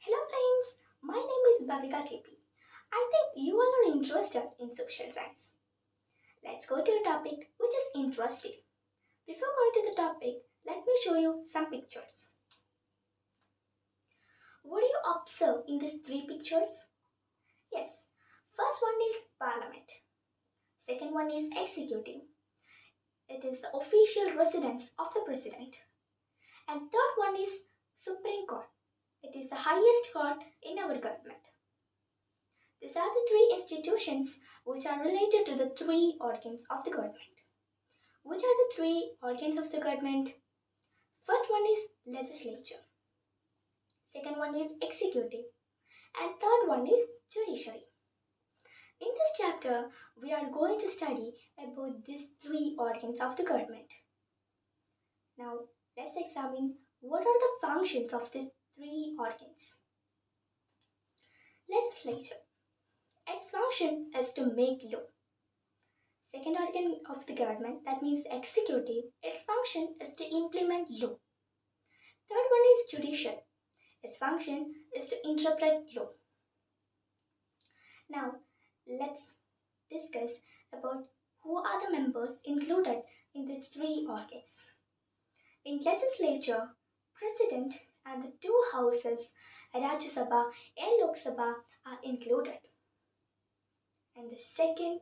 Hello friends, my name is BHAVIKA KP. I think you all are interested in social science. Let's go to a topic which is interesting. Before going to the topic, let me show you some pictures. What do you observe in these three pictures? Yes, first one is parliament. Second one is executive. It is the official residence of the president. And third one is Supreme Court. It is the highest court in our government. These are the three institutions which are related to the three organs of the government. Which are the three organs of the government? First one is legislature. Second one is executive. And third one is judiciary. In this chapter, we are going to study about these three organs of the government. Now, let's examine what are the functions of these three organs. Legislature. Its function is to make law. Second organ of the government, that means executive, its function is to implement law. Third one is judicial. Its function is to interpret law. Now, let's discuss about who are the members included in these three organs. In legislature, president and the two houses, Rajya Sabha and Lok Sabha, are included. And the second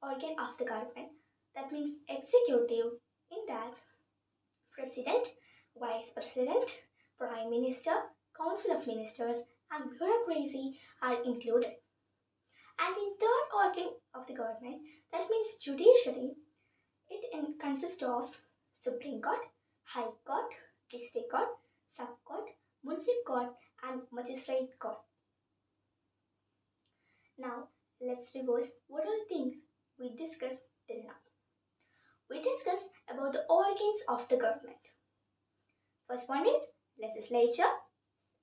organ of the government, that means executive, in that president, vice president, prime minister, council of ministers and bureaucracy are included. And in third organ of the government, that means judiciary, it consists of Supreme Court, High Court, District Court, Sub Court, Municipal Court and Magistrate Court. Now let's reverse what all things we discussed till now. We discussed about the organs of the government. First one is legislature.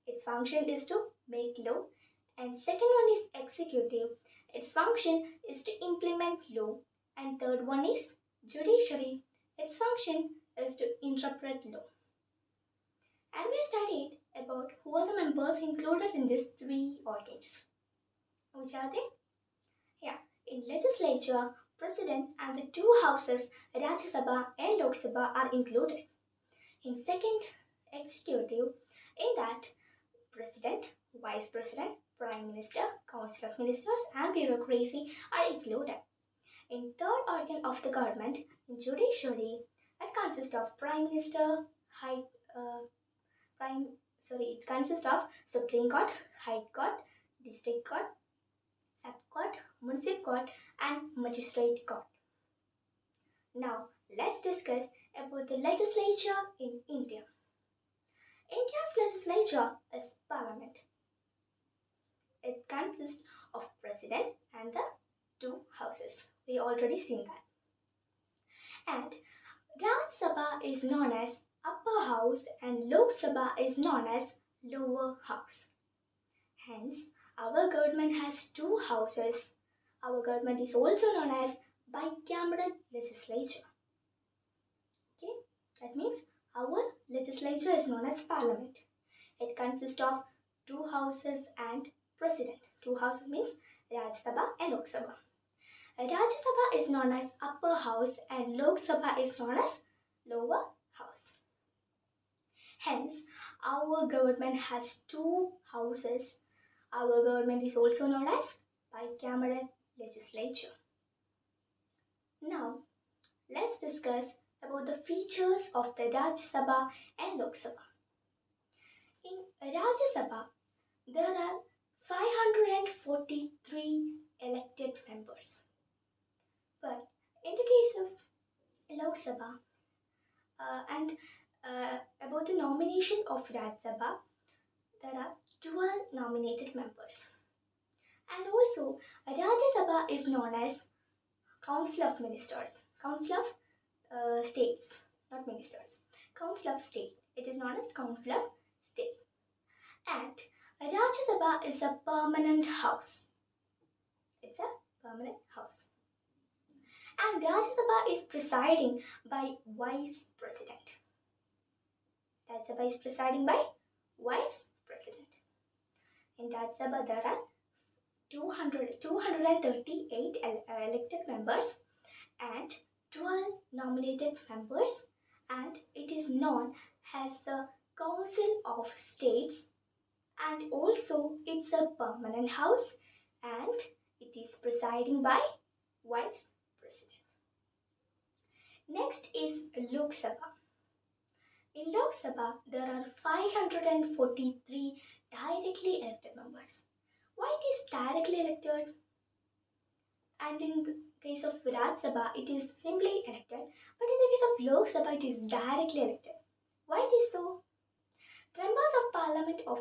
Its function is to make law. And second one is executive. Its function is to implement law. And third one is judiciary. Its function is to interpret law. And we studied about who are the members included in these three organs. Which are they? Yeah, in legislature, president and the two houses, Rajya Sabha and Lok Sabha, are included. In second, executive, in that president, vice president, prime minister, council of ministers and bureaucracy are included. In third organ of the government, judiciary, it consists of prime minister, it consists of Supreme Court, High Court, District Court, Sub Court, Municipal Court and Magistrate Court. Now let's discuss about the legislature in India. India's legislature is parliament. It consists of president and the two houses. We already seen that. And Rajya Sabha is known as upper house and Lok Sabha is known as lower house. Hence, our government has two houses. Our government is also known as bicameral legislature. Okay, that means our legislature is known as parliament. It consists of two houses and president. Two houses means Rajya Sabha and Lok Sabha. Rajya Sabha is known as upper house and Lok Sabha is known as lower house. Hence, our government has two houses. Our government is also known as bicameral legislature. Now, let's discuss about the features of the Rajya Sabha and Lok Sabha. In Rajya Sabha, there are 543 elected members. But in the case of Lok Sabha and about the nomination of Rajya Sabha, there are 12 nominated members. And also, Rajya Sabha is known as Council of Ministers, Council of States, not ministers, Council of State. It is known as Council of State. And Rajya Sabha is a permanent house. It's a permanent house. And Rajya Sabha is presiding by Vice President. Rajya Sabha is presiding by Vice President. In Rajya Sabha there are 238 elected members and 12 nominated members, and it is known as the Council of States, and also it's a permanent house and it is presiding by Vice President. Next is Lok Sabha. In Lok Sabha, there are 543 directly elected members. Why it is directly elected? And in the case of Rajya Sabha, it is simply elected, but in the case of Lok Sabha, it is directly elected. Why it is so? Members of Parliament of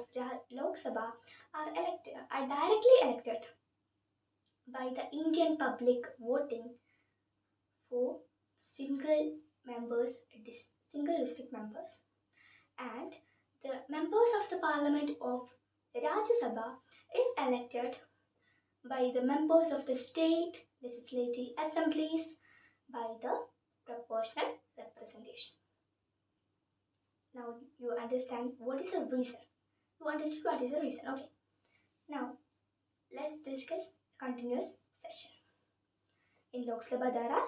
Lok Sabha are directly elected by the Indian public voting for single members, single district members, and the members of the Parliament of Rajya Sabha is elected by the members of the state legislative assemblies by the proportional representation. Now you understand what is the reason. You understood what is the reason. Okay. Now let's discuss continuous session. In Lok Sabha there are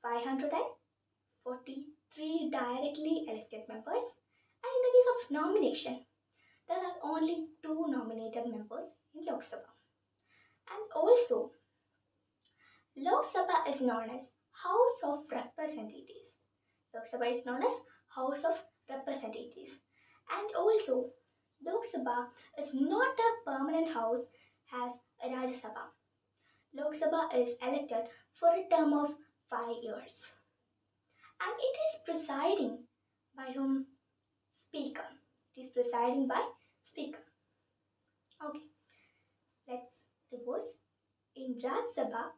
543 directly elected members, and in the case of nomination there are only 2 nominated members in Lok Sabha. And also Lok Sabha is known as House of Representatives. Lok Sabha is known as House of Representatives. And also Lok Sabha is not a permanent house as Rajya Sabha. Lok Sabha is elected for a term of 5 years. And it is presiding by whom? Speaker. It is presiding by Speaker. Okay. Let's repose. In Rajya Sabha,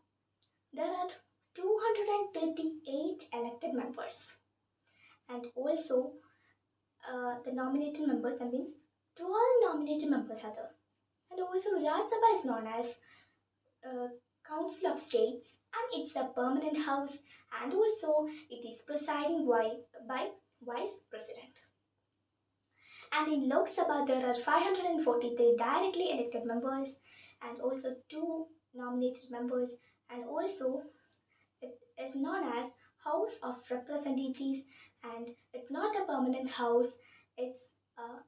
there are 238 elected members, and also the nominated members, that means 12 nominated members are there. And also Rajya Sabha is known as Council of States, and it's a permanent house, and also it is presiding by Vice President. And in Lok Sabha there are 543 directly elected members and also 2 nominated members, and also it is known as House of Representatives, and it's not a permanent house.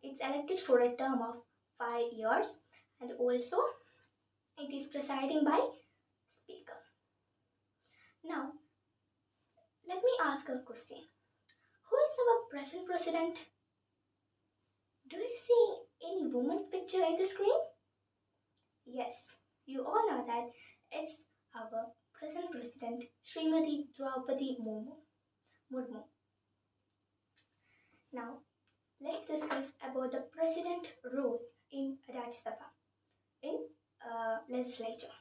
It's elected for a term of 5 years, and also it is presiding by Speaker. Now let me ask a question. Who is our present president? Do you see any woman's picture in the screen? Yes, you all know that it's our present president, Srimati Draupadi Murmu. Now, let's discuss about the president role in Rajya Sabha, in legislature.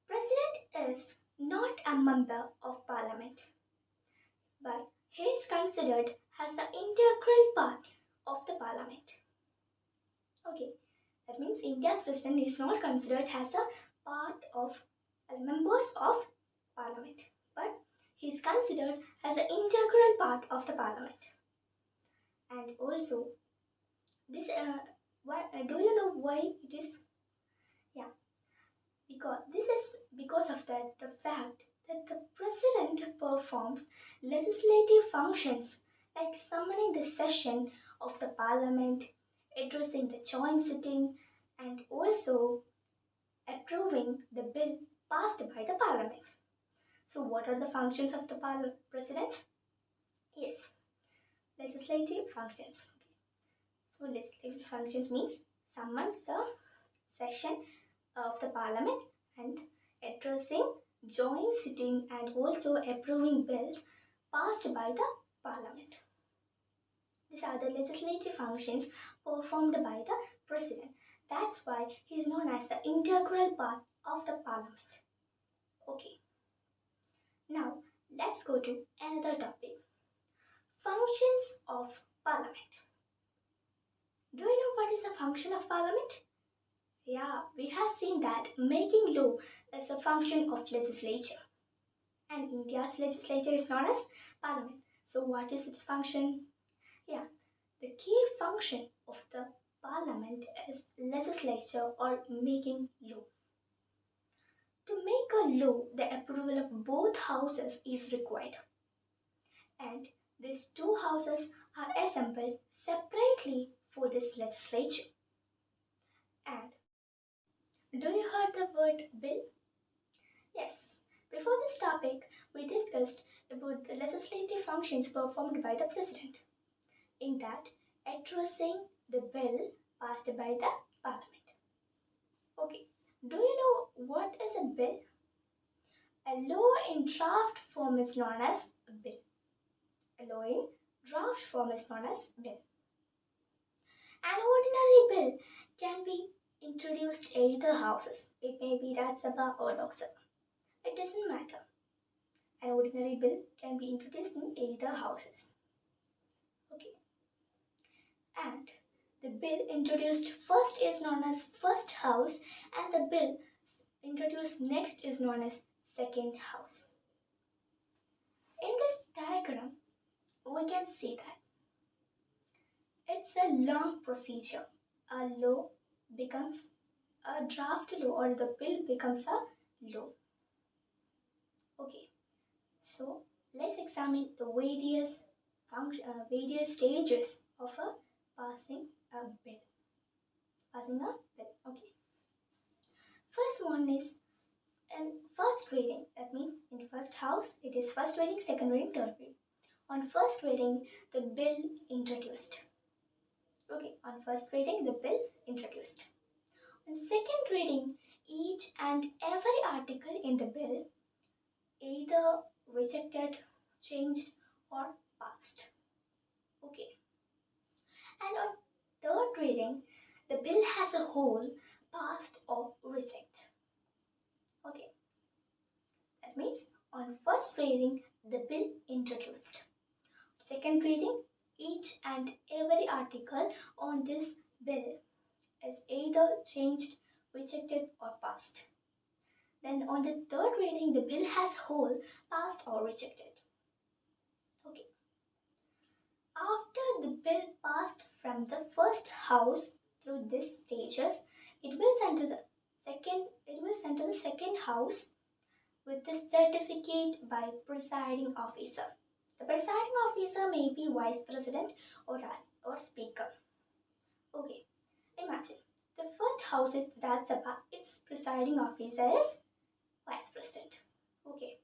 President is not a member of parliament, but he is considered as an integral part of the parliament. Okay, that means India's president is not considered as a part of members of parliament, but he is considered as an integral part of the parliament. And also this do you know why it is? Yeah, because of the fact that the president performs legislative functions like summoning the session of the parliament, addressing the joint sitting, and also approving the bill passed by the parliament. So what are the functions of the president? Yes, legislative functions. So legislative functions means summons the session of the parliament and addressing joint sitting and also approving bills passed by the parliament. These are the legislative functions performed by the president. That's why he is known as the integral part of the parliament. Okay. Now let's go to another topic. Functions of parliament. Do you know what is the function of parliament? Yeah, we have seen that making law is a function of legislature. And India's legislature is known as parliament. So what is its function? Yeah, the key function of the Parliament is legislature or making law. To make a law, the approval of both houses is required, and these two houses are assembled separately for this legislature. And do you heard the word bill? Yes. Before this topic, we discussed about the legislative functions performed by the president. In that, addressing the bill passed by the parliament. Okay, do you know what is a bill? A law in draft form is known as a bill. A law in draft form is known as bill. An ordinary bill can be introduced either houses. It may be Rajya Sabha or Lok Sabha. It doesn't matter. An ordinary bill can be introduced in either houses. Okay. And the bill introduced first is known as first house, and the bill introduced next is known as second house. In this diagram, we can see that it's a long procedure. A law becomes a draft law, or the bill becomes a law. Okay, so let's examine the various stages of a passing a bill. Passing a bill. Okay. First one is in first reading. That means in first house it is first reading, second reading, third reading. On first reading, the bill introduced. Okay, on first reading, the bill introduced. On second reading, each and every article in the bill either rejected, changed, or passed. Okay. And on third reading, the bill as a whole passed or reject. Okay. That means on first reading, the bill introduced. Second reading, each and every article on this bill is either changed, rejected, or passed. Then on the third reading, the bill as whole passed or rejected. Okay. After the bill passed from the first house through these stages, it will send to the second house with the certificate by presiding officer. The presiding officer may be vice president or speaker. Okay, imagine the first house is Rajya Sabha. Its presiding officer is vice president. Okay,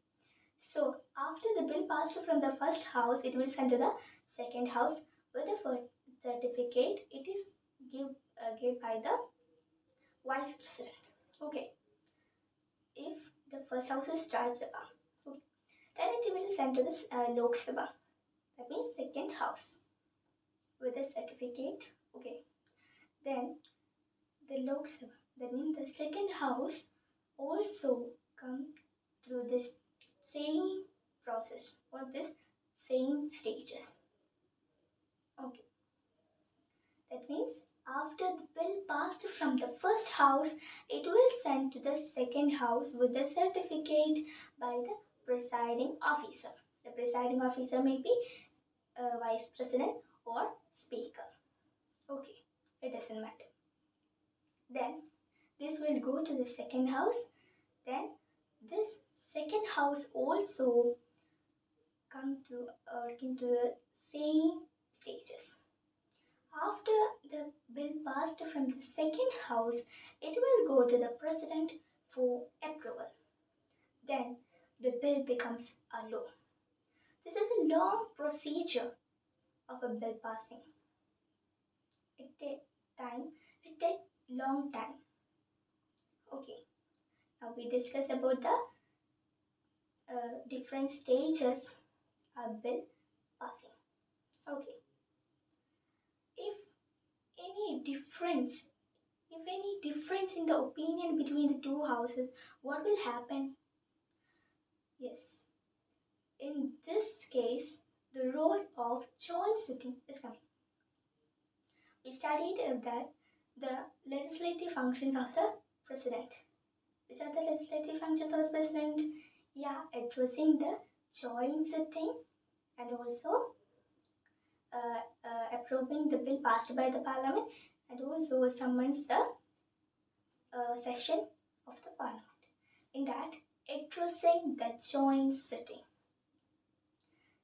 so after the bill passed from the first house, it will send to the second house with the certificate. It is given by the vice president. Okay, if the first house is Rajya Sabha, okay, then it will send to the Lok Sabha. That means second house with a certificate. Okay, then the Lok Sabha. That means the second house also come through this same process or this same stages. Okay, that means after the bill passed from the first house, it will send to the second house with the certificate by the presiding officer. The presiding officer may be vice president or speaker. Okay, it doesn't matter. Then this will go to the second house. Then this second house also come to into the same stages. After the bill passed from the second house, it will go to the president for approval. Then the bill becomes a law. This is a long procedure of a bill passing. It takes time. It takes long time. Okay. Now we discuss about the different stages of bill passing. Okay. If any difference in the opinion between the two houses, what will happen? Yes. In this case, the role of joint sitting is coming. We studied that the legislative functions of the president. Which are the legislative functions of the president? Yeah, addressing the joint sitting and also approving the bill passed by the parliament and also summons the session of the parliament. In that, addressing the joint sitting.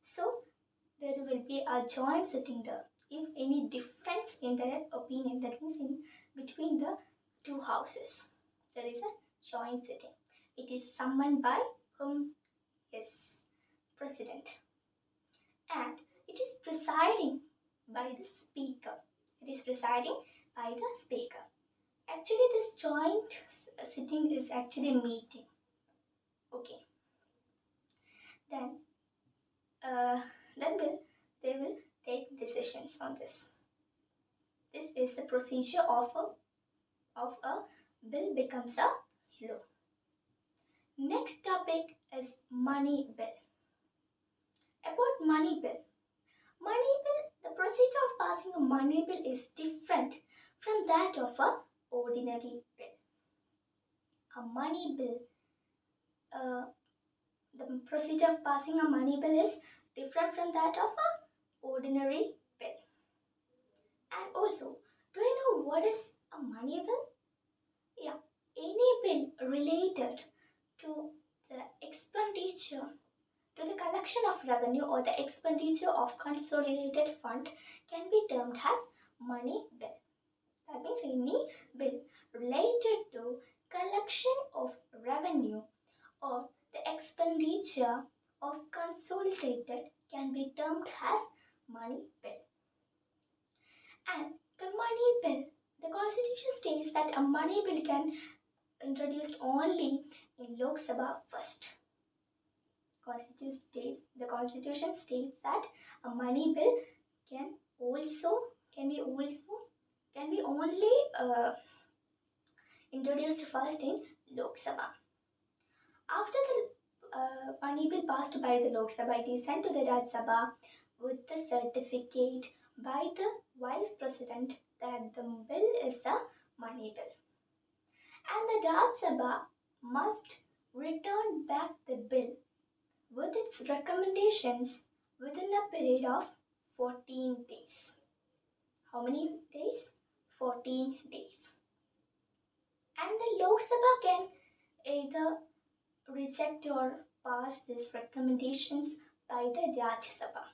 So there will be a joint sitting there. If any difference in their opinion, that means in between the two houses, there is a joint sitting. It is summoned by whom? Yes, president, and it is presiding by the speaker. It is presiding by the speaker. Actually, this joint sitting is actually a meeting. Okay, then uh, then they will take decisions on this. This is the procedure of a bill becomes a law. Next topic is money bill. About money bill. Money bill, the procedure of passing a money bill is different from that of a ordinary bill. A money bill, the procedure of passing a money bill is different from that of a ordinary bill. And also, do you know what is a money bill? Yeah, any bill related to the expenditure, to the collection of revenue or the expenditure of consolidated fund can be termed as money bill. That means any bill related to collection of revenue or the expenditure of consolidated can be termed as money bill. And the money bill, the constitution states that a money bill can introduced only in Lok Sabha first. The constitution states that a money bill can be only introduced first in Lok Sabha. After the money bill passed by the Lok Sabha, it is sent to the Raj Sabha with the certificate by the Vice President that the bill is a money bill. And the Raj Sabha must return back the bill with its recommendations within a period of 14 days. How many days? 14 days. And the Lok Sabha can either reject or pass these recommendations by the Raj Sabha.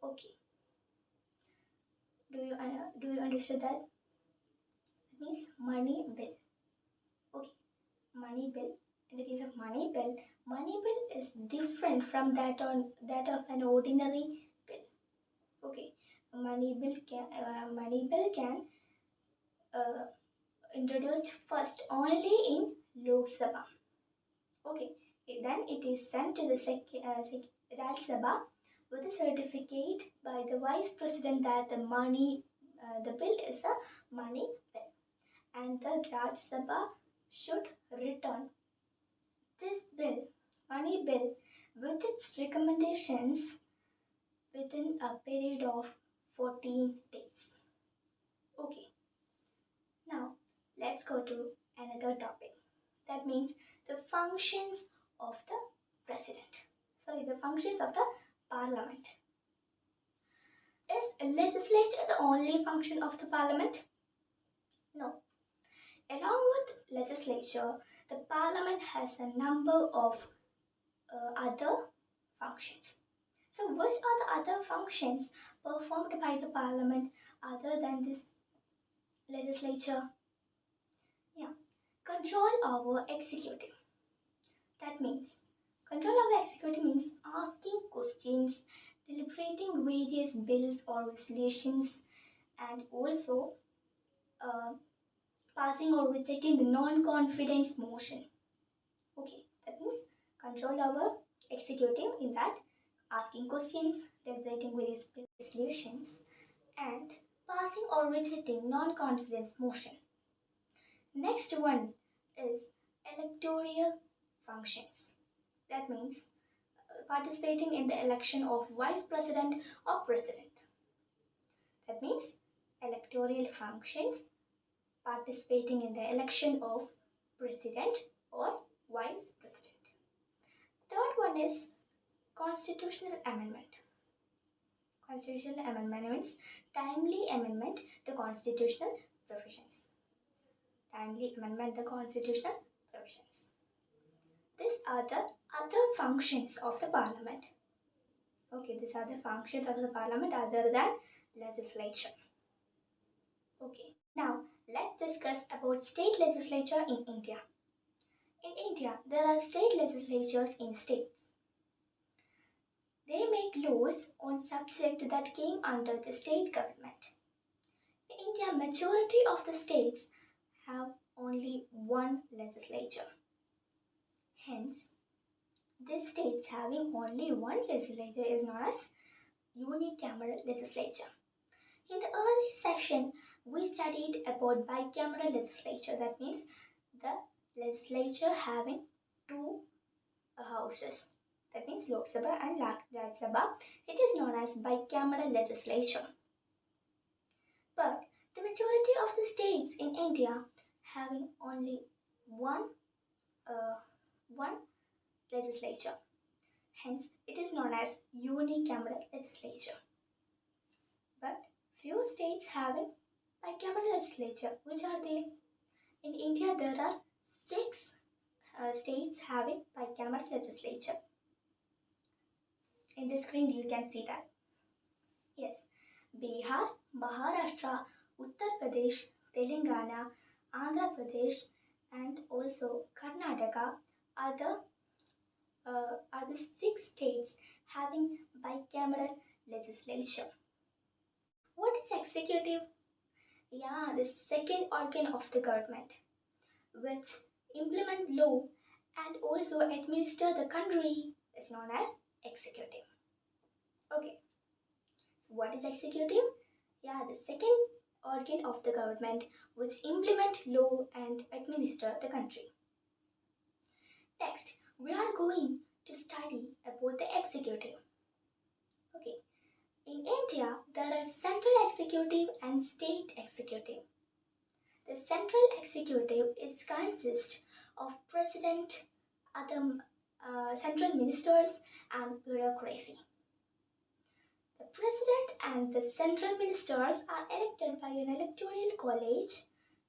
Okay. Do you understand that? It means money bill. Okay. Money bill. In the case of money bill is different from that of an ordinary bill. Okay, money bill can introduced first only in Lok Sabha. Okay, then it is sent to the Raj Sabha with a certificate by the Vice President that the bill is a money bill, and the Raj Sabha should return this bill, money bill, with its recommendations within a period of 14 days. Okay, now let's go to another topic. That means the functions of the president. Sorry, the functions of the parliament. Is legislature the only function of the parliament? No. Along with legislature, the parliament has a number of other functions. So which are the other functions performed by the parliament other than this legislature? Yeah, control over executive. That means control over executive means asking questions, deliberating various bills or resolutions, and also uh, passing or rejecting the non-confidence motion. Okay, that means control over executive in that asking questions, deliberating various resolutions, and passing or rejecting non-confidence motion. Next one is electoral functions. That means participating in the election of vice president or president. That means electoral functions, participating in the election of president or vice president. Third one is constitutional amendment. Constitutional amendment means timely amendment the constitutional provisions. Timely amendment the constitutional provisions. These are the other functions of the parliament. Okay, these are the functions of the parliament other than legislature. Okay, now let's discuss about state legislature in India. In India, there are state legislatures in states. They make laws on subjects that came under the state government. In India, majority of the states have only one legislature. Hence, these states having only one legislature is known as unicameral legislature. In the early session, we studied about bicameral legislature. That means the legislature having two houses. That means Lok Sabha and Rajya Sabha. It is known as bicameral legislature. But the majority of the states in India having only one legislature. Hence, it is known as unicameral legislature. But few states having bicameral legislature. Which are they? In India, there are 6 states having bicameral legislature. In the screen, you can see that. Yes, Bihar, Maharashtra, Uttar Pradesh, Telangana, Andhra Pradesh, and also Karnataka are the 6 states having bicameral legislature. What is executive? Yeah, the second organ of the government, which implement law and also administer the country, is known as executive. Okay, so what is executive? Yeah, the second organ of the government which implement law and administer the country. Next, we are going to study about the executive. Okay, in India, there are central executive and state executive. The central executive is consists of president, other central ministers and bureaucracy. The president and the central ministers are elected by an electoral college,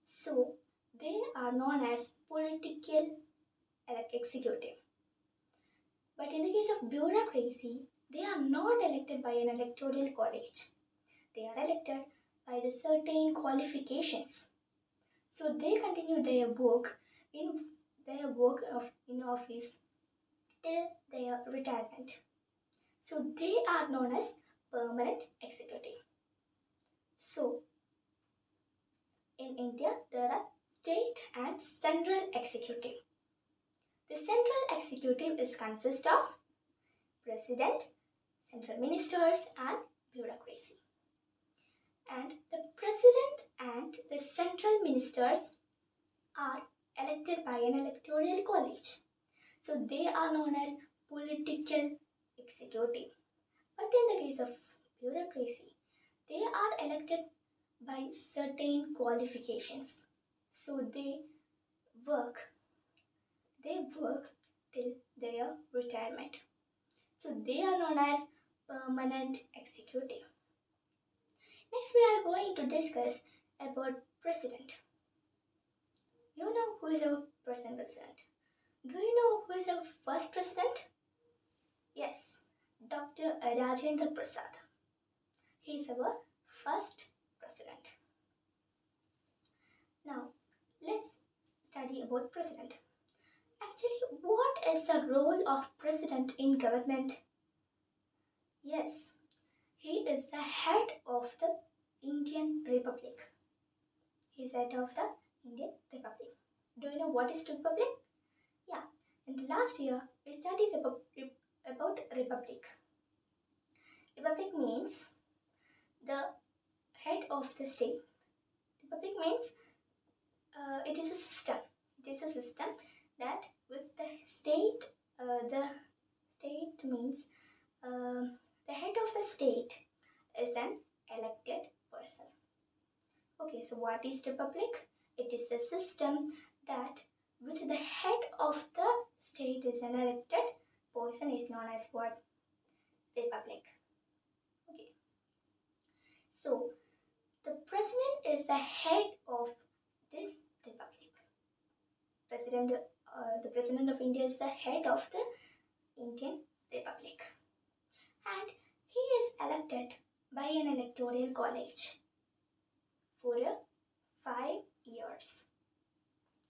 so they are known as political executive. But in the case of bureaucracy, they are not elected by an electoral college. They are elected by the certain qualifications. So they continue their work in office till their retirement. So they are known as permanent executive. So in India, there are state and central executive. The central executive is consist of president, central ministers and bureaucracy. And the president and the central ministers are elected by an electoral college. So they are known as political executive. But in the case of bureaucracy, they are elected by certain qualifications. So they work till their retirement. So they are known as permanent executive. Next, we are going to discuss about president. You know who is our present president? Do you know who is our first president? Yes, Dr. Rajendra Prasad. He is our first president. Now, let's study about president. Actually, what is the role of president in government? Yes, he is the head of the Indian Republic. He is head of the Indian Republic. Do you know what is Republic? Yeah, in the last year we studied about Republic. Republic means the head of the state. Republic means it is a system. It is a system that which the state means the head of the state is an elected person. Okay, so what is republic? It is a system that which the head of the state is an elected person is known as what? Republic. Okay. So the president is the head of this republic. The president of India is the head of the Indian Republic, and he is elected by an electoral college for 5 years.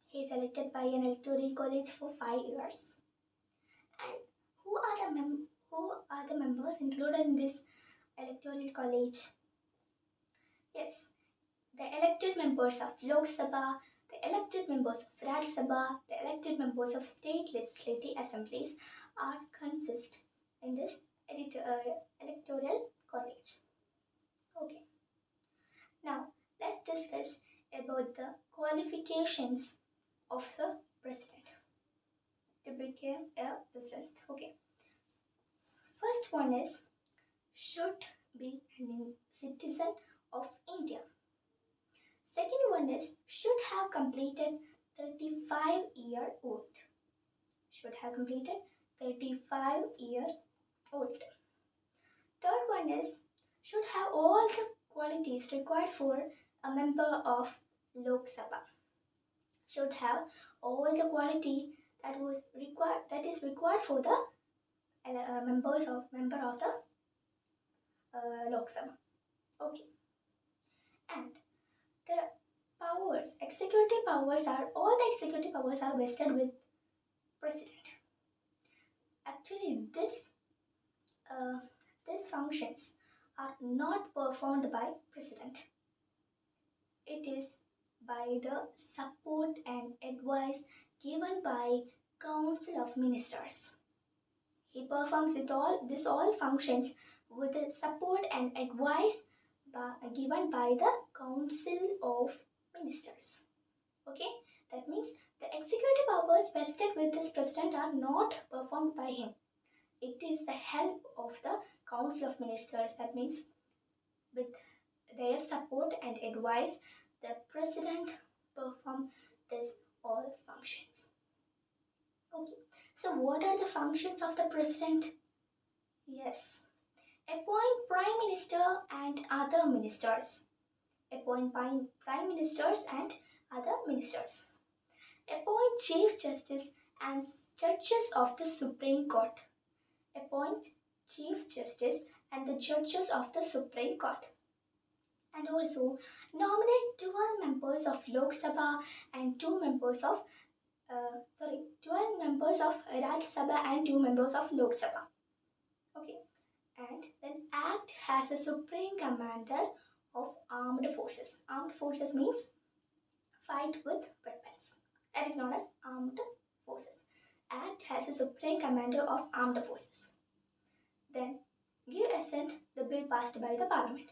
He is elected by an electoral college for 5 years. And who are the members included in this electoral college? Yes, the elected members of Lok Sabha, the elected members of Rajya Sabha, the elected members of state legislative assemblies are consist in this electoral college. Okay, now let's discuss about the qualifications of the president to become a president. Okay, first one is should be a citizen of India. Second one is should have completed 35-year old. Should have completed 35-year old. Third one is should have all the qualities required for a member of Lok Sabha. Should have all the quality that is required for the member of the Lok Sabha. Okay, and the all the executive powers are vested with president. Actually, these functions are not performed by president. It is by the support and advice given by Council of Ministers. He performs all functions with the support and advice given by the Council of Ministers. Okay, that means the executive powers vested with this president are not performed by him. It is the help of the Council of Ministers. That means with their support and advice, the president perform this all functions. Okay, so what are the functions of the president? Yes, appoint prime minister and other ministers. Appoint prime ministers and other ministers. Appoint chief justice and judges of the Supreme Court. Appoint chief justice and the judges of the Supreme Court. And also nominate 12 members of Lok Sabha and 2 members of 12 members of Rajya Sabha and 2 members of Lok Sabha. Okay, and then act as a supreme commander of armed forces. Armed forces means fight with weapons. That is known as armed forces. Act as a supreme commander of armed forces. Then give assent the bill passed by the parliament.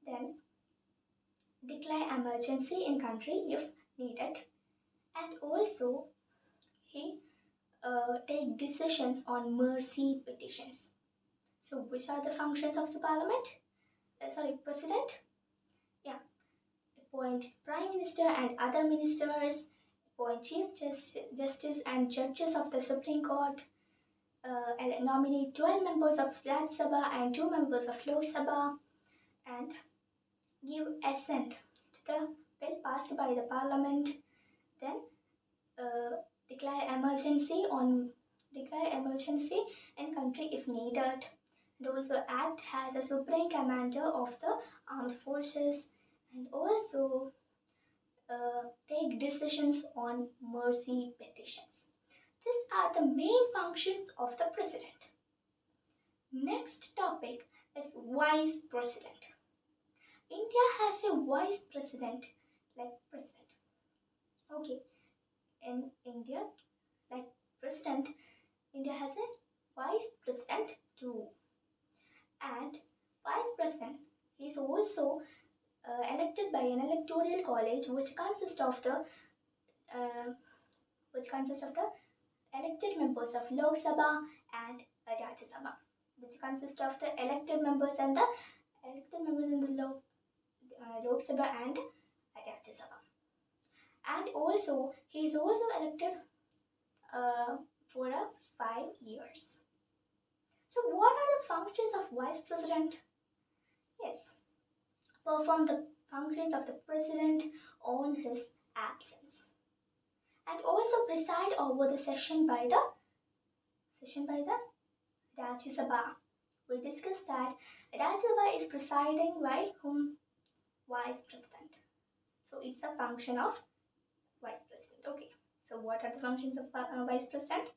Then declare emergency in country if needed. And also he take decisions on mercy petitions. So which are the functions of the parliament? President? Yeah. Appoint prime minister and other ministers. Appoint chief justice and judges of the Supreme Court. Nominate 12 members of Rajya Sabha and 2 members of Lok Sabha. And give assent to the bill passed by the parliament. Then declare emergency in country if needed, and also act as a supreme commander of the armed forces, and also take decisions on mercy petitions. These are the main functions of the president. Next topic is vice president. India has a vice president like president. Okay, in India, like president, India has a vice president too. And vice president is also elected by an electoral college which consists of the elected members of Lok Sabha and Rajya Sabha, which consists of the elected members in the Lok Sabha and Rajya Sabha. And also he is also elected for 5 years. So what are the functions of vice president? Yes, perform the functions of the president on his absence, and also preside over the session by the Rajya Sabha. We discussed that Rajya Sabha is presiding by whom? Vice president. So it's a function of vice president. Okay. So what are the functions of vice president?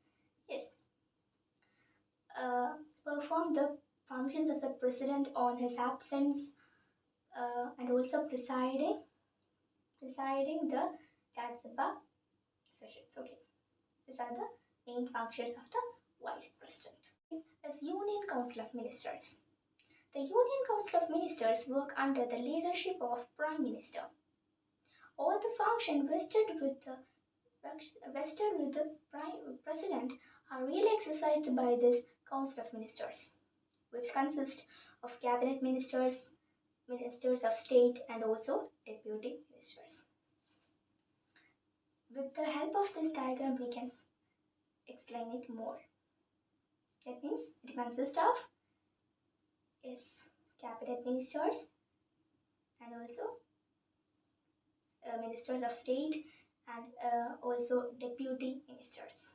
Yes. Perform the functions of the president on his absence, and also presiding the Rajya Sabha sessions. Okay. These are the main functions of the vice president. As Union Council of Ministers. The Union Council of Ministers work under the leadership of Prime Minister. All the functions vested with the Prime President are really exercised by this Council of Ministers, which consists of Cabinet Ministers, Ministers of State, and also Deputy Ministers. With the help of this diagram, we can explain it more. That means it consists of Cabinet Ministers and also Ministers of State and also Deputy Ministers.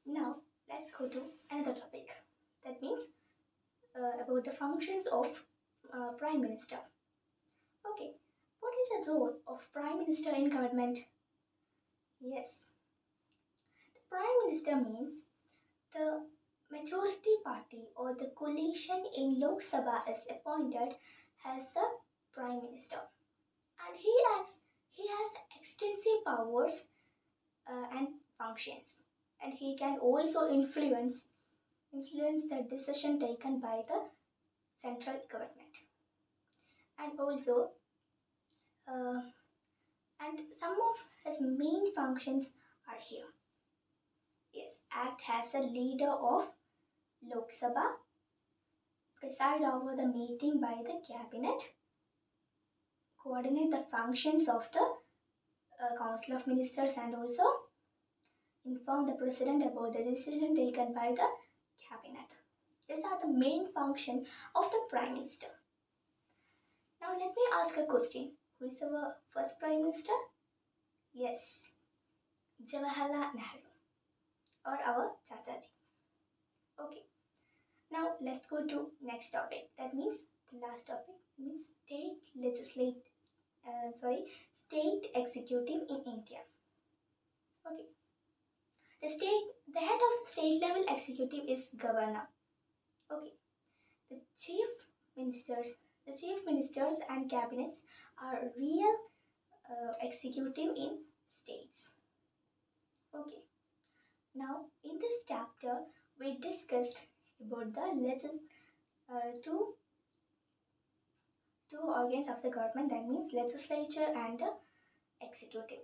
Now let's go to another topic. That means about the functions of Prime Minister. Okay, what is the role of Prime Minister in government? Yes, the Prime Minister means the majority party or the coalition in Lok Sabha is appointed as the Prime Minister, and he has extensive powers and functions, and he can also influence the decision taken by the central government, and also and some of his main functions are here. Yes, act as a leader of Lok Sabha, preside over the meeting by the cabinet, coordinate the functions of the Council of Ministers, and also inform the President about the decision taken by the cabinet. These are the main function of the Prime Minister. Now let me ask a question. Who is our first Prime Minister? Yes, Jawaharlal Nehru, or our Chachaji. Okay. Now let's go to next topic. That means the last topic means state executive in India. Okay. The head of the state level executive is governor. Okay. The chief ministers and cabinets are real executive in states. Okay. Now in this chapter we discussed about the two organs of the government, that means legislature and the executive.